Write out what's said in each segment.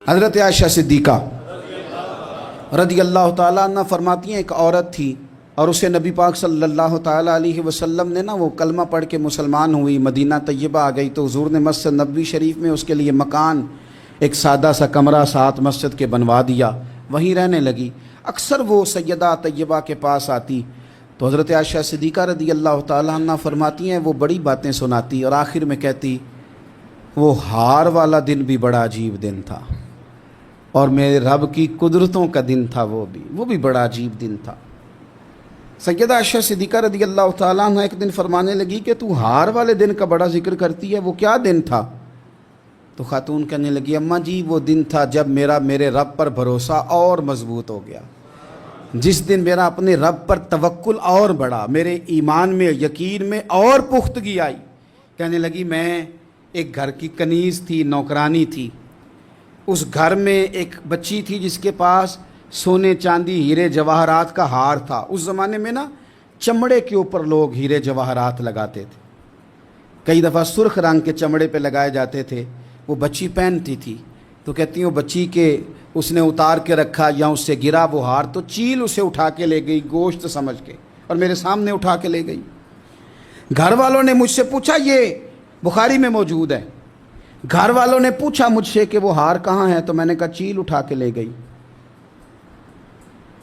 حضرت عائشہ صدیقہ رضی اللہ تعالیٰ عنہ فرماتی ہیں ایک عورت تھی اور اسے نبی پاک صلی اللہ تعالیٰ علیہ وسلم نے وہ کلمہ پڑھ کے مسلمان ہوئی، مدینہ طیبہ آ گئی تو حضور نے مسجد نبوی شریف میں اس کے لیے مکان، ایک سادہ سا کمرہ ساتھ مسجد کے بنوا دیا، وہیں رہنے لگی۔ اکثر وہ سیدہ طیبہ کے پاس آتی تو حضرت عائشہ صدیقہ رضی اللہ تعالیٰ عنہ فرماتی ہیں وہ بڑی باتیں سناتی اور آخر میں کہتی وہ ہار والا دن بھی بڑا عجیب دن تھا اور میرے رب کی قدرتوں کا دن تھا، وہ بھی بڑا عجیب دن تھا۔ سیدہ عائشہ صدیقہ رضی اللہ تعالیٰ عنہ ایک دن فرمانے لگی کہ تو ہار والے دن کا بڑا ذکر کرتی ہے، وہ کیا دن تھا؟ تو خاتون کہنے لگی اماں جی وہ دن تھا جب میرے رب پر بھروسہ اور مضبوط ہو گیا، جس دن میرا اپنے رب پر توکل اور بڑھا، میرے ایمان میں یقین میں اور پختگی آئی۔ کہنے لگی میں ایک گھر کی کنیز تھی، نوکرانی تھی، اس گھر میں ایک بچی تھی جس کے پاس سونے چاندی ہیرے جواہرات کا ہار تھا۔ اس زمانے میں چمڑے کے اوپر لوگ ہیرے جواہرات لگاتے تھے، کئی دفعہ سرخ رنگ کے چمڑے پہ لگائے جاتے تھے، وہ بچی پہنتی تھی تو کہتی ہوں بچی کے اس نے اتار کے رکھا یا اس سے گرا وہ ہار تو چیل اسے اٹھا کے لے گئی گوشت سمجھ کے اور میرے سامنے اٹھا کے لے گئی۔ گھر والوں نے مجھ سے پوچھا، یہ بخاری میں موجود ہے، گھر والوں نے پوچھا مجھ سے کہ وہ ہار کہاں ہے تو میں نے کہا چیل اٹھا کے لے گئی۔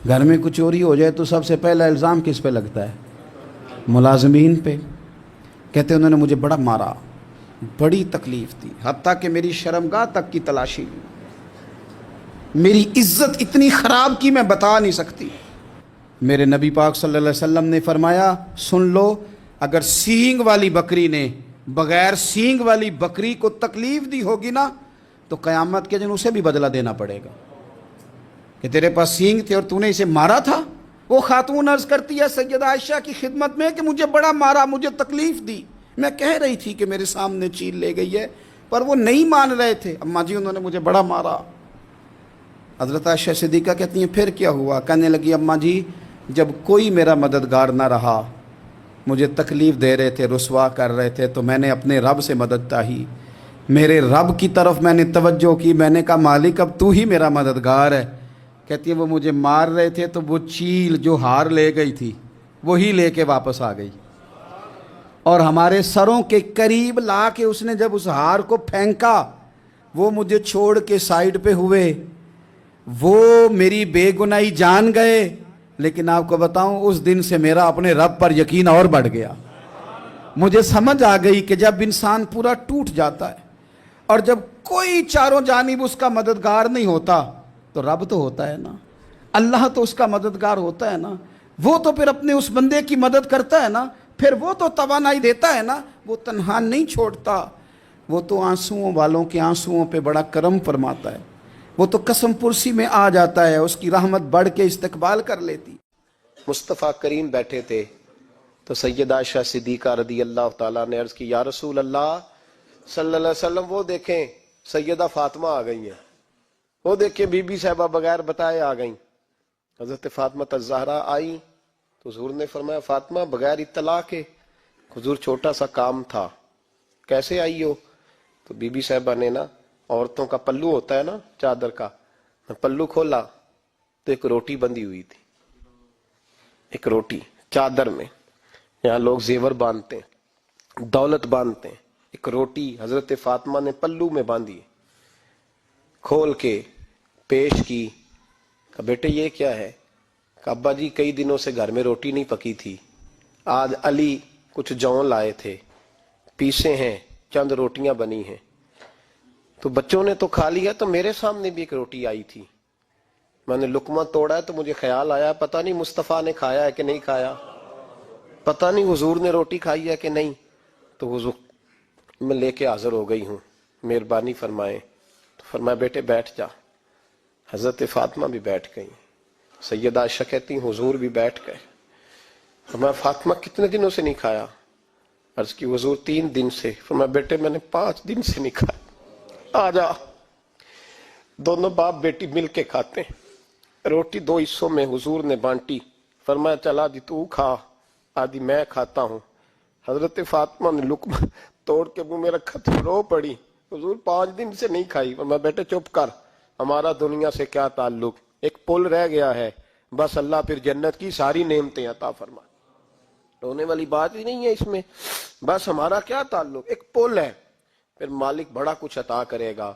گھر میں کچھ چوری ہو جائے تو سب سے پہلا الزام کس پہ لگتا ہے؟ ملازمین پہ۔ کہتے انہوں نے مجھے بڑا مارا، بڑی تکلیف تھی، حتیٰ کہ میری شرمگاہ تک کی تلاشی لی، میری عزت اتنی خراب کی میں بتا نہیں سکتی۔ میرے نبی پاک صلی اللہ علیہ وسلم نے فرمایا سن لو، اگر سینگ والی بکری نے بغیر سینگ والی بکری کو تکلیف دی ہوگی تو قیامت کے دن اسے بھی بدلہ دینا پڑے گا کہ تیرے پاس سینگ تھے اور تو نے اسے مارا تھا۔ وہ خاتون عرض کرتی ہے سیدہ عائشہ کی خدمت میں کہ مجھے بڑا مارا، مجھے تکلیف دی، میں کہہ رہی تھی کہ میرے سامنے چیل لے گئی ہے پر وہ نہیں مان رہے تھے، اماں جی انہوں نے مجھے بڑا مارا۔ حضرت عائشہ صدیقہ کہتی ہیں پھر کیا ہوا؟ کہنے لگی اماں جی جب کوئی میرا مددگار نہ رہا، مجھے تکلیف دے رہے تھے، رسوا کر رہے تھے، تو میں نے اپنے رب سے مدد چاہی، میرے رب کی طرف میں نے توجہ کی، میں نے کہا مالک اب تو ہی میرا مددگار ہے۔ کہتی ہے وہ مجھے مار رہے تھے تو وہ چیل جو ہار لے گئی تھی وہی لے کے واپس آ گئی اور ہمارے سروں کے قریب لا کے اس نے جب اس ہار کو پھینکا وہ مجھے چھوڑ کے سائیڈ پہ ہوئے، وہ میری بے گناہی جان گئے، لیکن آپ کو بتاؤں اس دن سے میرا اپنے رب پر یقین اور بڑھ گیا۔ مجھے سمجھ آ گئی کہ جب انسان پورا ٹوٹ جاتا ہے اور جب کوئی چاروں جانب اس کا مددگار نہیں ہوتا تو رب تو ہوتا ہے نا، اللہ تو اس کا مددگار ہوتا ہے نا، وہ تو پھر اپنے اس بندے کی مدد کرتا ہے نا، پھر وہ تو توانائی دیتا ہے نا، وہ تنہا نہیں چھوڑتا، وہ تو آنسوؤں والوں کے آنسوؤں پہ بڑا کرم فرماتا ہے، وہ تو قسم پرسی میں آ جاتا ہے، اس کی رحمت بڑھ کے استقبال کر لیتی۔ مصطفیٰ کریم بیٹھے تھے تو سیدہ عائشہ صدیقہ رضی اللہ تعالیٰ نے عرض کی یا رسول اللہ صلی اللہ علیہ وسلم وہ دیکھیں سیدہ فاطمہ آ گئی ہیں، وہ دیکھیں بی بی صاحبہ بغیر بتائے آ گئیں۔ حضرت فاطمہ الزہرا آئی تو حضور نے فرمایا فاطمہ بغیر اطلاع کے، حضور چھوٹا سا کام تھا، کیسے آئی ہو؟ تو بی بی صاحبہ نے عورتوں کا پلو ہوتا ہے چادر کا، پلو کھولا تو ایک روٹی بندھی ہوئی تھی، ایک روٹی چادر میں، یہاں لوگ زیور باندھتے ہیں، دولت باندھتے ہیں، ایک روٹی حضرت فاطمہ نے پلو میں باندھی، کھول کے پیش کی، کہا بیٹے یہ کیا ہے؟ کہا ابا جی کئی دنوں سے گھر میں روٹی نہیں پکی تھی، آج علی کچھ جون لائے تھے، پیسے ہیں، چند روٹیاں بنی ہیں، تو بچوں نے تو کھا لیا، تو میرے سامنے بھی ایک روٹی آئی تھی، میں نے لقمہ توڑا ہے تو مجھے خیال آیا پتہ نہیں مصطفیٰ نے کھایا ہے کہ نہیں کھایا، پتہ نہیں حضور نے روٹی کھائی ہے کہ نہیں، تو حضور میں لے کے حاضر ہو گئی ہوں، مہربانی فرمائیں۔ تو فرمایا بیٹے بیٹھ جا۔ حضرت فاطمہ بھی بیٹھ گئی، سیدہ عائشہ کہتی حضور بھی بیٹھ گئے۔ فرمایا فاطمہ کتنے دنوں سے نہیں کھایا؟ عرض کی حضور 3 دن سے۔ فرمایا بیٹے میں نے 5 دن سے نہیں کھایا، آ جا۔ دونوں باپ بیٹی مل کے کھاتے ہیں، روٹی 2 حصوں میں حضور نے بانٹی، فرمایا چلا جی تو کھا، آدھی میں کھاتا ہوں۔ حضرت فاطمہ نے لقمہ توڑ کے منہ میں رکھا تو رو پڑی، حضور 5 دن سے نہیں کھائی۔ فرمایا بیٹے چپ کر، ہمارا دنیا سے کیا تعلق، ایک پل رہ گیا ہے، بس اللہ پھر جنت کی ساری نعمتیں عطا فرما۔ رونے والی بات ہی نہیں ہے اس میں، بس ہمارا کیا تعلق، ایک پل ہے، پھر مالک بڑا کچھ عطا کرے گا۔